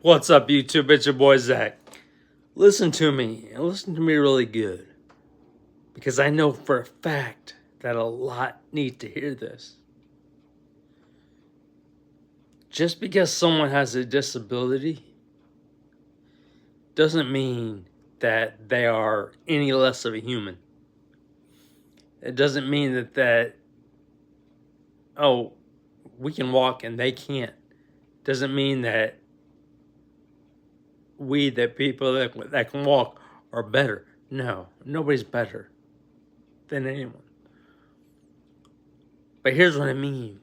What's up, YouTube? It's your boy Zach. Listen to me, and listen to me really good, because I know for a fact that a lot need to hear this. Just because someone has a disability doesn't mean that they are any less of a human. It doesn't mean that we can walk and they can't. Doesn't mean that people that can walk are better. No, nobody's better than anyone. But here's what I mean.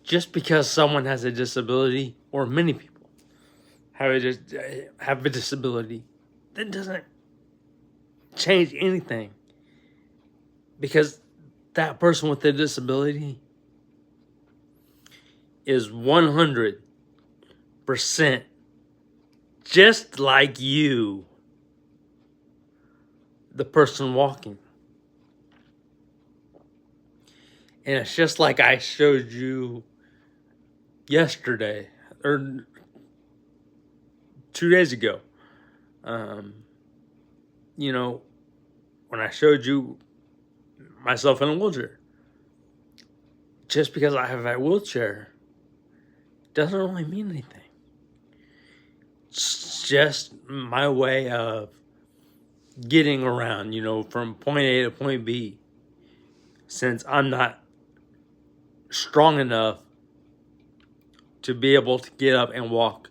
Just because someone has a disability, or many people have a disability, that doesn't change anything. Because that person with the disability is 100% just like you, the person walking. And it's just like I showed you yesterday, or 2 days ago. When I showed you myself in a wheelchair. Just because I have a wheelchair doesn't really mean anything. It's just my way of getting around, from point A to point B. Since I'm not strong enough to be able to get up and walk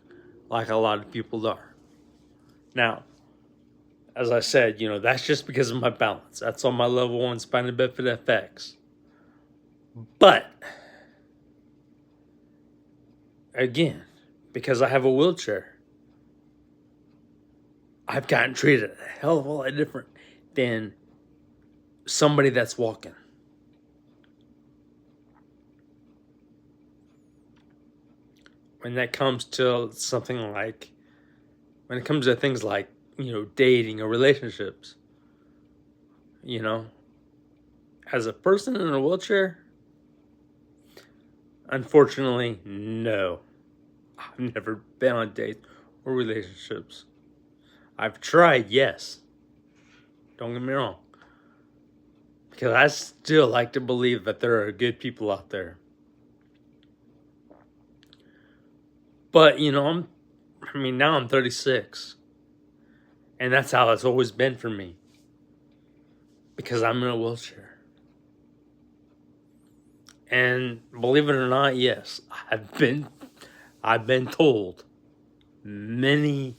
like a lot of people are. Now, as I said, that's just because of my balance. That's on my level 1 spina bifida FX. But, again, because I have a wheelchair, I've gotten treated a hell of a lot different than somebody that's walking. When it comes to things like, dating or relationships, as a person in a wheelchair, unfortunately, no. I've never been on dates or relationships. I've tried, yes. Don't get me wrong. Because I still like to believe that there are good people out there. But, now I'm 36. And that's how it's always been for me. Because I'm in a wheelchair. And believe it or not, yes, I've been told many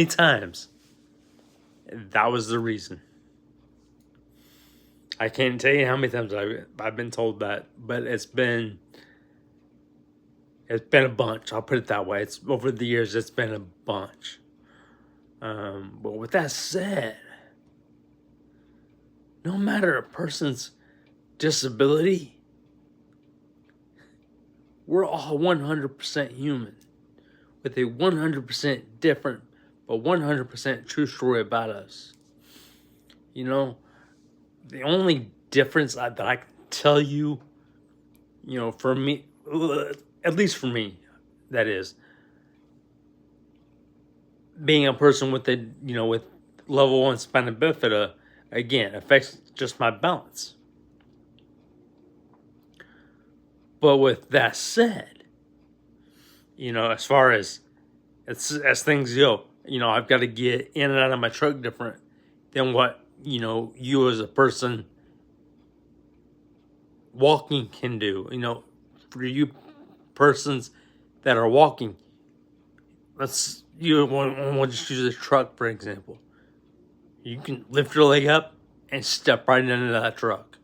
times that was the reason. I can't tell you how many times I've been told that, but it's been a bunch. I'll put it that way. It's over the years. It's been a bunch. But with that said, no matter a person's disability, we're all 100% human with a 100% different but 100% true story about us. The only difference that I can tell you, for me, at least for me, that is, being a person with with level 1 spina bifida, again, affects just my balance. But with that said, as far as things go, I've got to get in and out of my truck different than what, you as a person walking can do. For you persons that are walking, we'll just use a truck, for example. You can lift your leg up and step right into that truck.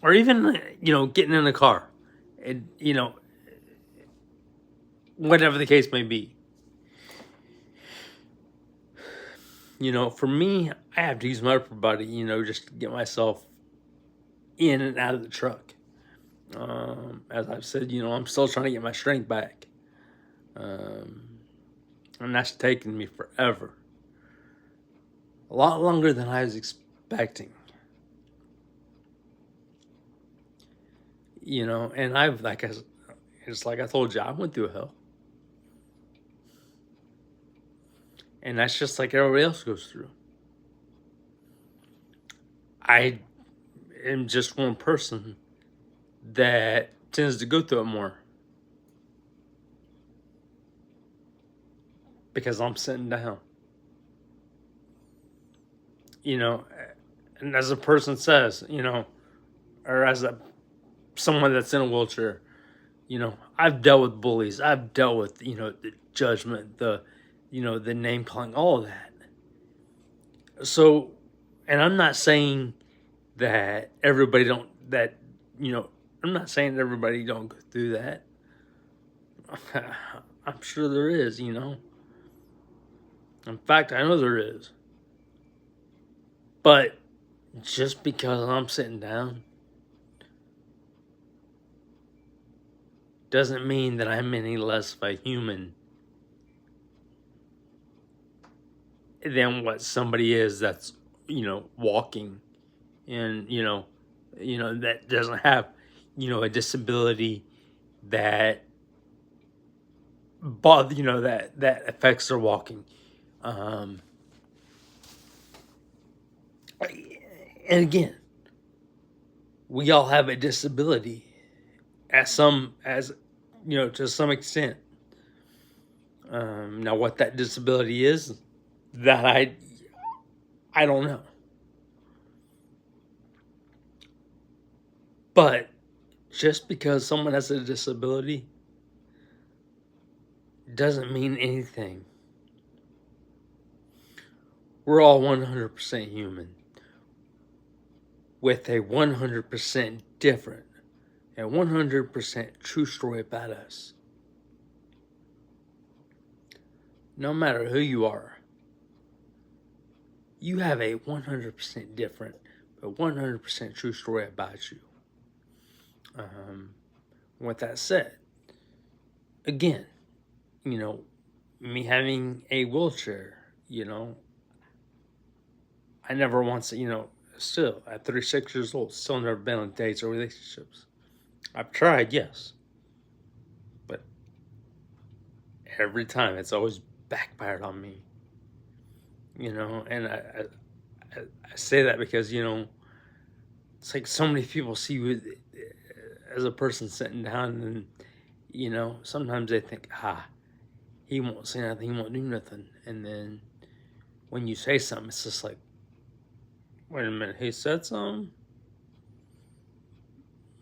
Or even, getting in a car. And, whatever the case may be. For me, I have to use my upper body, just to get myself in and out of the truck. As I've said, I'm still trying to get my strength back. And that's taken me forever. A lot longer than I was expecting. And I've, It's like I told you, I went through hell. And that's just like everybody else goes through. I am just one person that tends to go through it more because I'm sitting down. You know, and as a person says, you know, or as someone that's in a wheelchair, you know, I've dealt with bullies. I've dealt with, you know, the judgment, the name calling, all of that. So, and I'm not saying that everybody don't, that, you know, I'm not saying everybody don't go through that. I'm sure there is, you know. In fact, I know there is. But just because I'm sitting down doesn't mean that I'm any less of a human than what somebody is that's, you know, walking and, that doesn't have, a disability that bother, that affects their walking. And again, we all have a disability to some extent. Now what that disability is, that I don't know. But just because someone has a disability doesn't mean anything. We're all 100% human with a 100% different and 100% true story about us. No matter who you are, you have a 100% different but 100% true story about you. With that said, again, me having a wheelchair, I never once, still at 36 years old, still never been on dates or relationships. I've tried, yes, but every time it's always backfired on me. And I say that because it's like so many people see you as a person sitting down, and sometimes they think, he won't say nothing, he won't do nothing, and then when you say something, it's just like, wait a minute, he said something?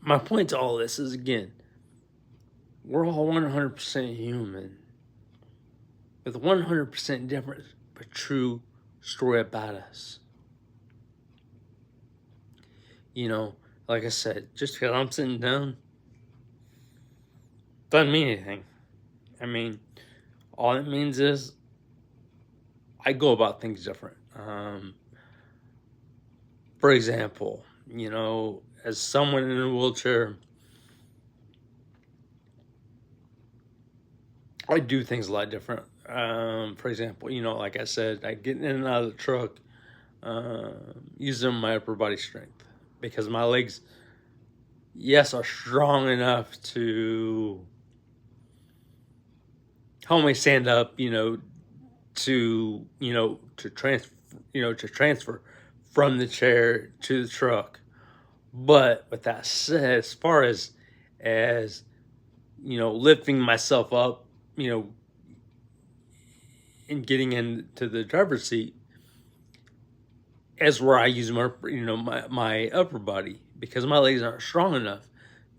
My point to all this is, again, we're all 100% human with 100% different but true story about us. Like I said, just because I'm sitting down doesn't mean anything. I mean, all it means is I go about things different. For example, as someone in a wheelchair, I do things a lot different. For example, like I said, I get in and out of the truck using my upper body strength because my legs, yes, are strong enough to help me stand up, to transfer from the chair to the truck. But with that said, as far as lifting myself up, and getting into the driver's seat, is where I use my upper body because my legs aren't strong enough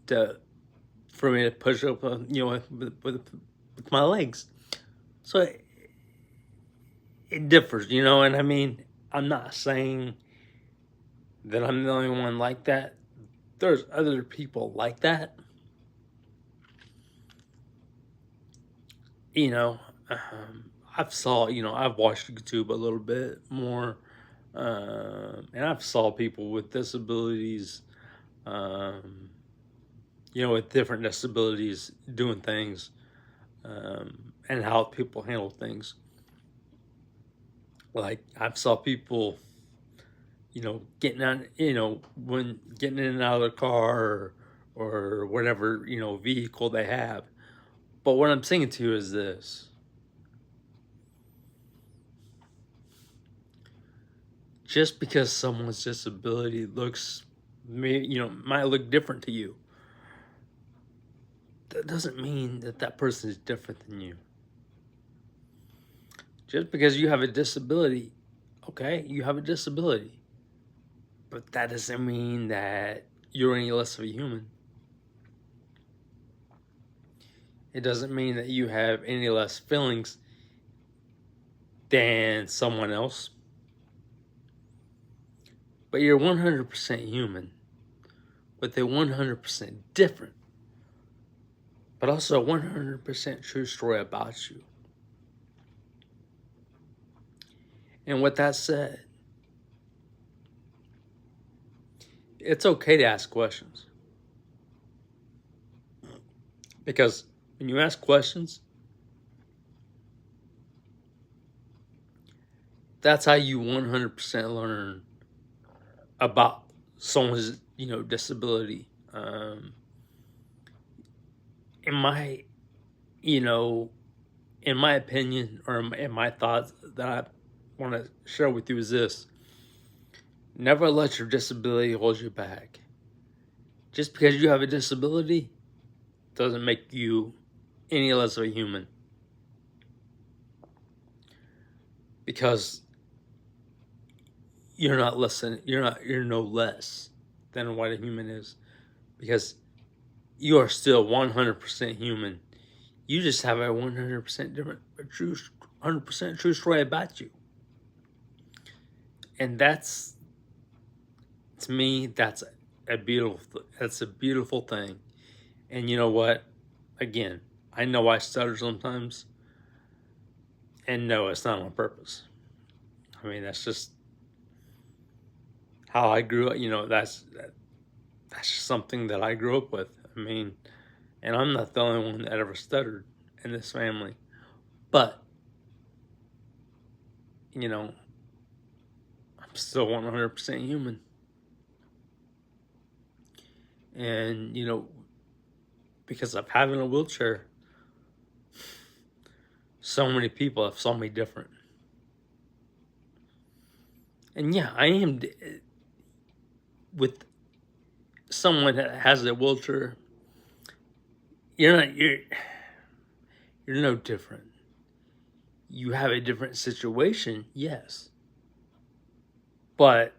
for me to push up, with my legs. So it differs, and I mean, I'm not saying that I'm the only one like that. There's other people like that. I've watched YouTube a little bit more, and I've saw people with disabilities, with different disabilities doing things, and how people handle things. Like I've saw people, getting on, when getting in and out of the car, or whatever, vehicle they have. But what I'm saying to you is this. Just because someone's disability might look different to you, that doesn't mean that that person is different than you. Just because you have a disability, okay, you have a disability, but that doesn't mean that you're any less of a human. It doesn't mean that you have any less feelings than someone else. But you're 100% human with a 100% different, but also 100% true story about you. And with that said, it's okay to ask questions. Because when you ask questions, that's how you 100% learn about someone's, disability. In my, in my opinion, or in my thoughts that I want to share with you is this. Never let your disability hold you back. Just because you have a disability doesn't make you any less of a human. Because you're no less than what a human is. Because you are still 100% human. You just have a 100% different, 100% true story about you. And that's, to me, that's a beautiful thing. And you know what? Again, I know I stutter sometimes. And no, it's not on purpose. I mean, that's just how I grew up. That's just something that I grew up with. I mean, and I'm not the only one that ever stuttered in this family. But, I'm still 100% human. And, because of having a wheelchair, so many people have saw me different. And yeah, I am with someone that has a wheelchair. You're no different. You have a different situation, yes. But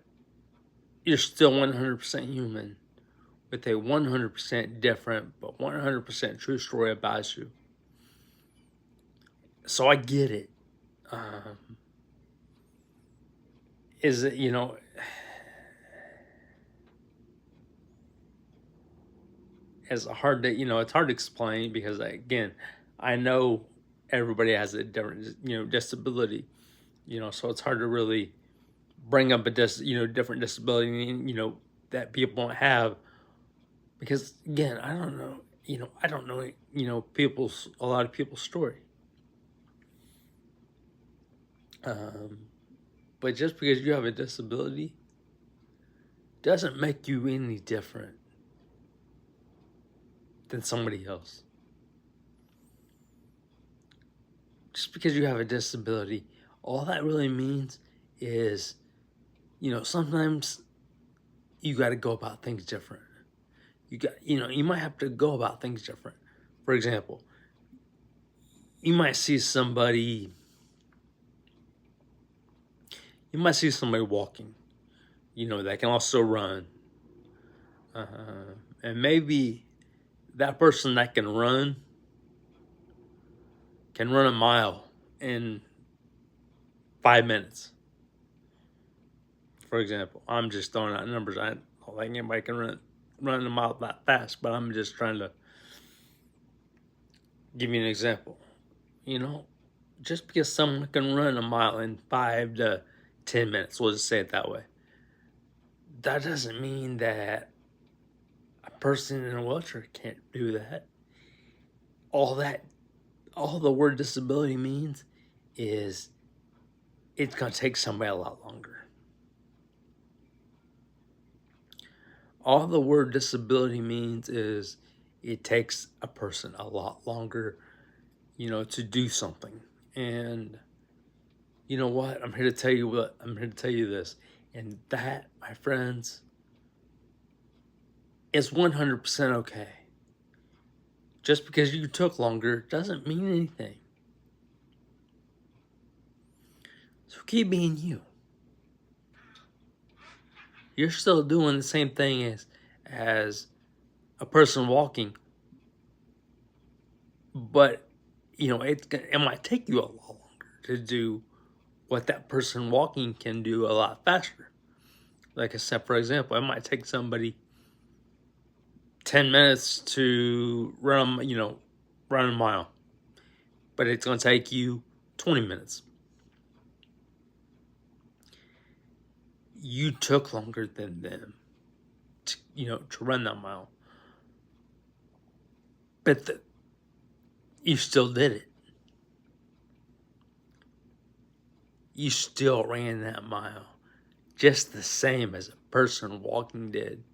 you're still 100% human with a 100% different but 100% true story about you. So I get it. Is it, it's hard to explain because, again, I know everybody has a different, disability, so it's hard to really bring up a different disability, that people don't have. Because, again, I don't know, a lot of people's story. But just because you have a disability doesn't make you any different than somebody else. Just because you have a disability, all that really means is, sometimes you got to go about things different. You might have to go about things different. For example, you might see somebody walking, that can also run. And maybe that person that can run a mile in 5 minutes. For example, I'm just throwing out numbers. I don't think anybody can run a mile that fast, but I'm just trying to give you an example. Just because someone can run a mile in 5 to 10 minutes, we'll just say it that way, that doesn't mean that a person in a wheelchair can't do that. All the word disability means is it's going to take somebody a lot longer. All the word disability means is it takes a person a lot longer, to do something. And you know what? I'm here to tell you this. And that, my friends, is 100% okay. Just because you took longer doesn't mean anything. So keep being you. You're still doing the same thing as a person walking, but it might take you a lot longer to do what that person walking can do a lot faster. Like I said, for example, it might take somebody 10 minutes to run a mile, but it's going to take you 20 minutes. You took longer than them to run that mile, but you still did it. You still ran that mile just the same as a person walking did.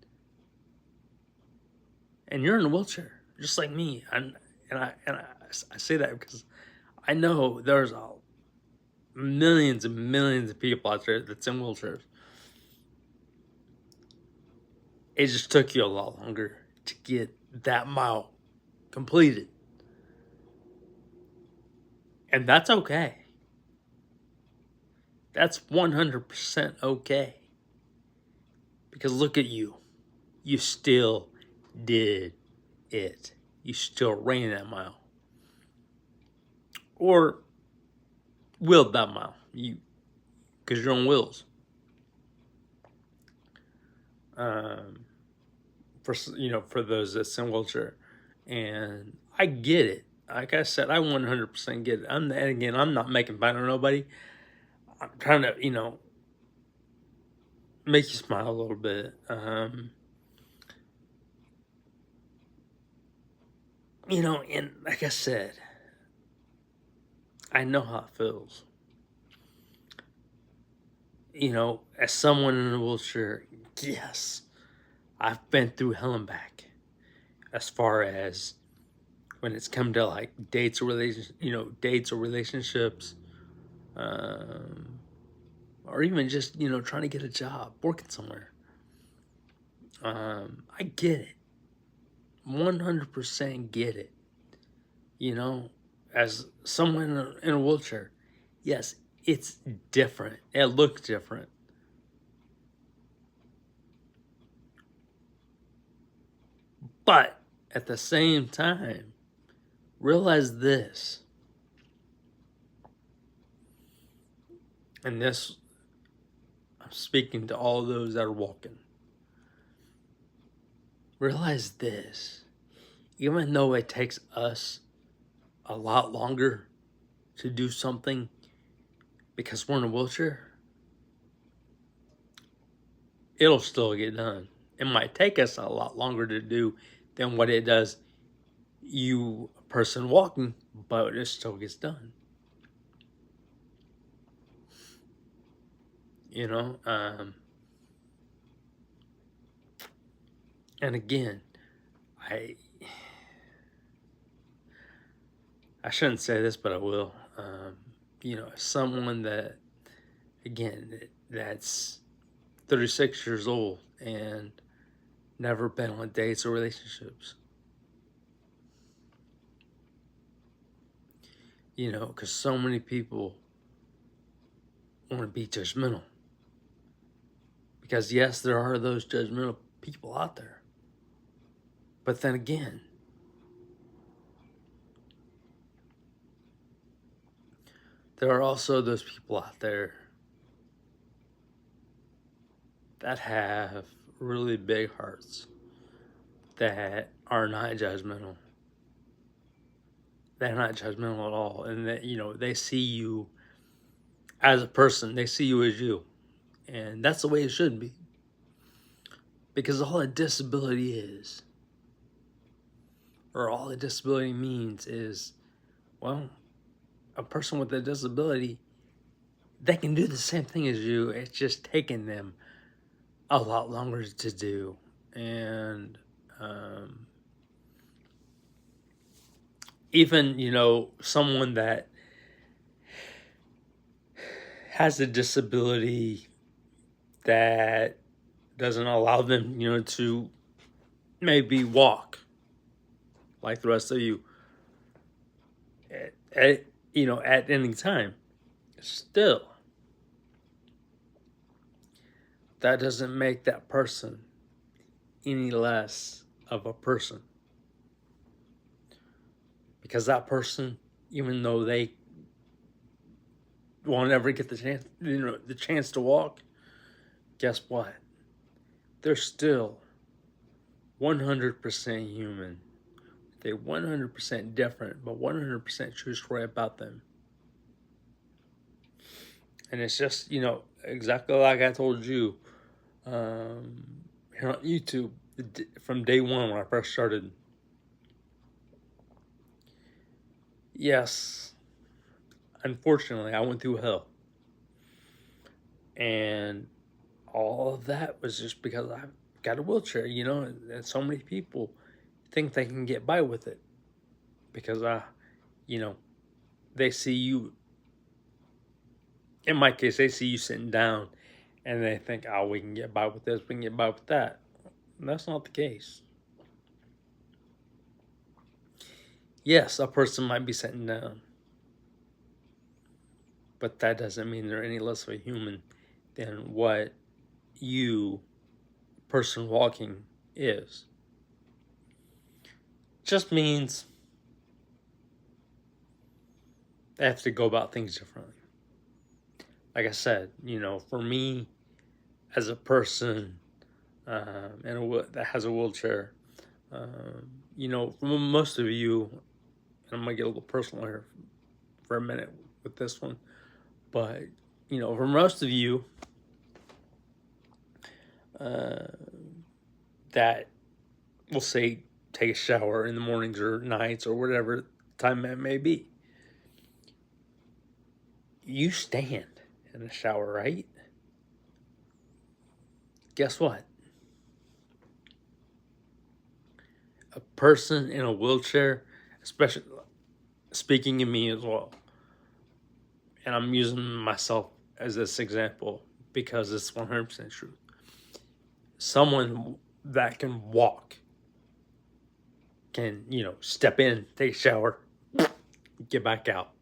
And you're in a wheelchair, just like me. I say that because I know there's millions and millions of people out there that's in wheelchairs. It just took you a lot longer to get that mile completed. And that's okay. That's 100% okay. Because look at you. You still did it. You still ran that mile. Or wheeled that mile. Because you're on wheels. For those that's in wheelchair. And I get it. Like I said, I 100% get it. I'm not making fun of nobody. I'm trying to, make you smile a little bit. And like I said, I know how it feels. As someone in a wheelchair, yes, I've been through hell and back. As far as when it's come to like dates or relationships, or even just trying to get a job, working somewhere. I get it, 100% get it. As someone in a wheelchair, yes, it's different. It looks different. But at the same time, realize this. And this, I'm speaking to all those that are walking. Realize this. Even though it takes us a lot longer to do something because we're in a wheelchair, it'll still get done. It might take us a lot longer to do than what it does you, a person walking, but it still gets done. And again, I shouldn't say this, but I will. Someone that, again, that's 36 years old and never been on dates or relationships. Because so many people want to be judgmental. Because yes, there are those judgmental people out there. But then again, there are also those people out there that have really big hearts, that are not judgmental. They're not judgmental at all. And that, they see you as a person. They see you as you. And that's the way it should be. Because all a disability is, or all a disability means is, well, a person with a disability, they can do the same thing as you. It's just taking them a lot longer to do. And even, someone that has a disability that doesn't allow them, to maybe walk like the rest of you at any time. Still, that doesn't make that person any less of a person. Because that person, even though they won't ever get the chance to walk, guess what? They're still 100% human. They're 100% different, but 100% true story about them. And it's just, exactly like I told you here on YouTube from day one when I first started. Yes, unfortunately, I went through hell. And all of that was just because I got a wheelchair, and so many people think they can get by with it because, they see you, in my case, they see you sitting down and they think, oh, we can get by with this, we can get by with that. And that's not the case. Yes, a person might be sitting down, but that doesn't mean they're any less of a human than what you, person walking, is. Just means they have to go about things differently. Like I said, for me, as a person that has a wheelchair, for most of you, and I'm going to get a little personal here for a minute with this one, but, for most of you that, we'll say, take a shower in the mornings or nights or whatever time that may be, you stand in the shower, right? Guess what? A person in a wheelchair, especially speaking of me as well, and I'm using myself as this example because it's 100% true. Someone that can walk can, step in, take a shower, get back out,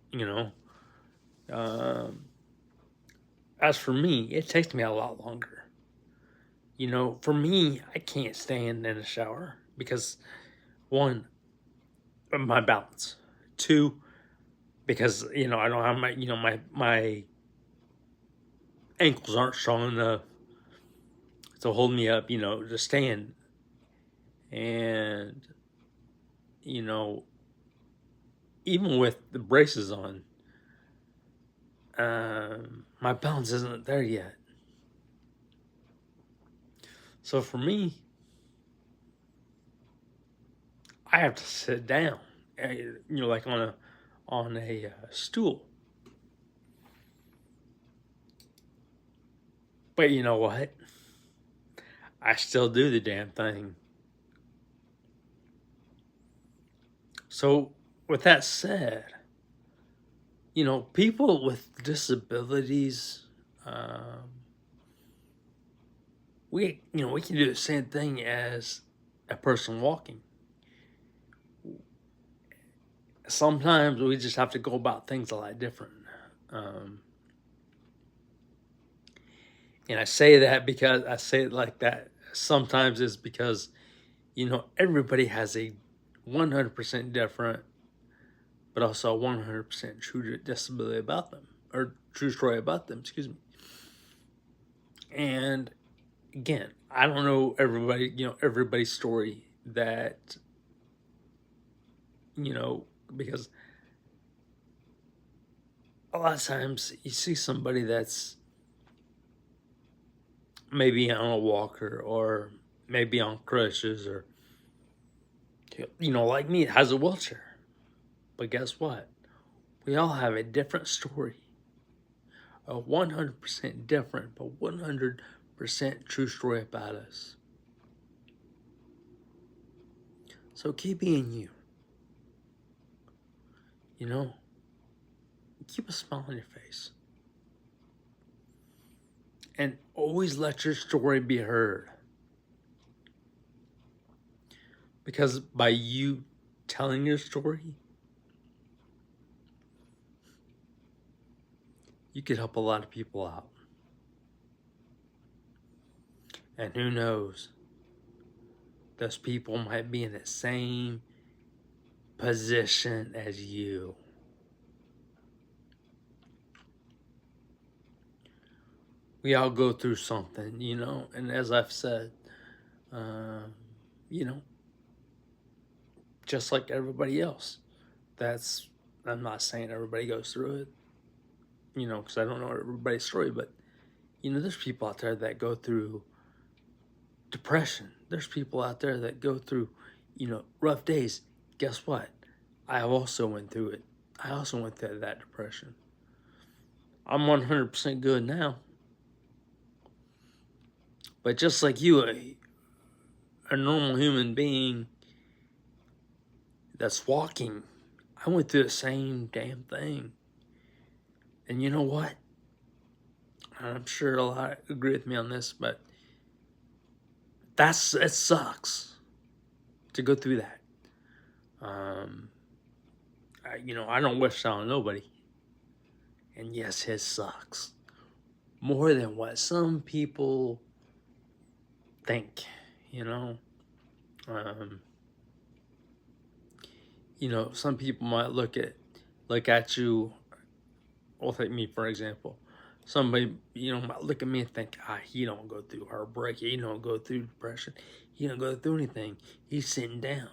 As for me, it takes me a lot longer. For me, I can't stand in a shower because, one, my balance. Two, because, I don't have my ankles aren't strong enough to hold me up, to stand. And, even with the braces on, my balance isn't there yet. So for me, I have to sit down, like on a stool. But you know what? I still do the damn thing. So with that said, people with disabilities, we can do the same thing as a person walking. Sometimes we just have to go about things a lot different. And I say that because I say it like that. Sometimes it's because, everybody has a 100% different, but also a 100% true disability about them, or true story about them, excuse me. And again, I don't know everybody's story that, because a lot of times you see somebody that's maybe on a walker or maybe on crutches or, like me, has a wheelchair. But guess what? We all have a different story. A 100% different, but 100% true story about us. So keep being you. You know, keep a smile on your face. And always let your story be heard. Because by you telling your story, you could help a lot of people out. And who knows, those people might be in the same position as you. We all go through something, you know, and as I've said, you know, just like everybody else. I'm not saying everybody goes through it, you know, because I don't know everybody's story, but, you know, there's people out there that go through depression. There's people out there that go through, you know, rough days. Guess what? I also went through it. I also went through that depression. I'm 100% good now. But just like you, a normal human being that's walking, I went through the same damn thing. And you know what? I'm sure a lot agree with me on this, but it sucks to go through that. I don't wish that on nobody. And yes, it sucks more than what some people think. You know, some people might look at you. Well, take me for example. Somebody, might look at me and think, he don't go through heartbreak. He don't go through depression. He don't go through anything. He's sitting down.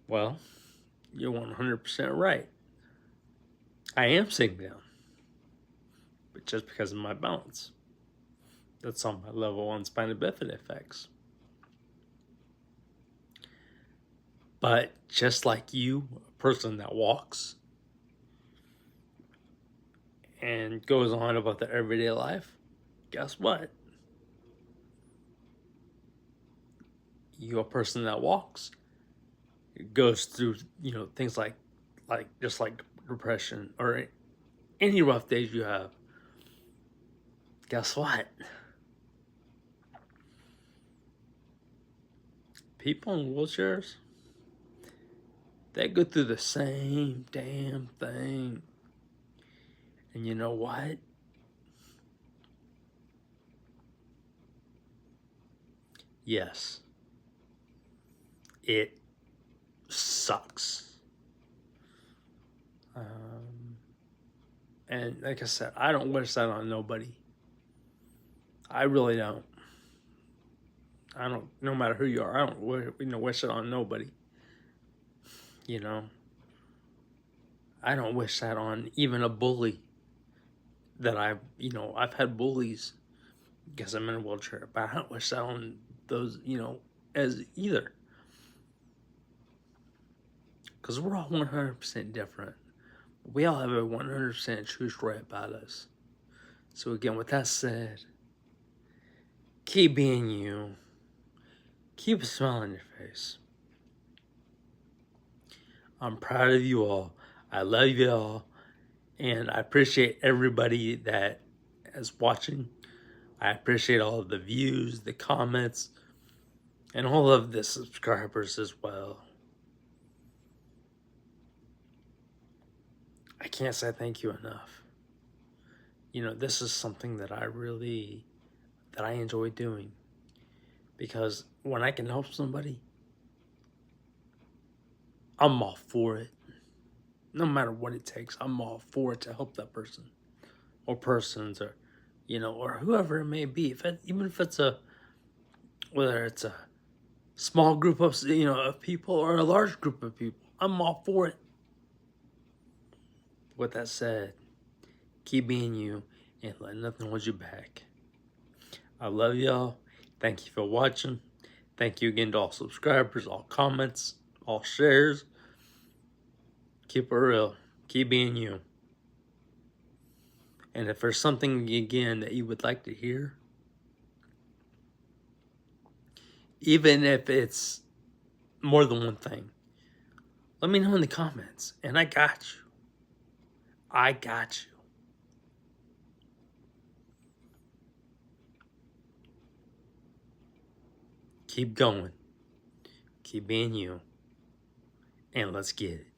Well, you're 100% right. I am sitting down. But just because of my balance. That's on my level 1 spina bifida effects. But just like you, a person that walks and goes on about their everyday life, guess what? You, a person that walks, goes through, things like just like depression or any rough days you have. Guess what? People in wheelchairs, they go through the same damn thing. And you know what? Yes. It sucks. And like I said, I don't wish that on nobody. I really don't. No matter who you are, I don't wish it on nobody. I don't wish that on even a bully that I've had bullies because I'm in a wheelchair, but I don't wish that on those, as either. Because we're all 100% different. We all have a 100% true story about us. So again, with that said, keep being you. Keep a smile on your face. I'm proud of you all. I love you all. And I appreciate everybody that is watching. I appreciate all of the views, the comments, and all of the subscribers as well. I can't say thank you enough. This is something that I enjoy doing. Because when I can help somebody, I'm all for it. No matter what it takes, I'm all for it to help that person. Or persons, or or whoever it may be. Even if it's whether it's a small group of of people or a large group of people, I'm all for it. With that said, keep being you and let nothing hold you back. I love y'all. Thank you for watching. Thank you again to all subscribers, all comments, all shares. Keep it real. Keep being you. And if there's something, again, that you would like to hear, even if it's more than one thing, let me know in the comments, and I got you. I got you. Keep going. Keep being you. And let's get it.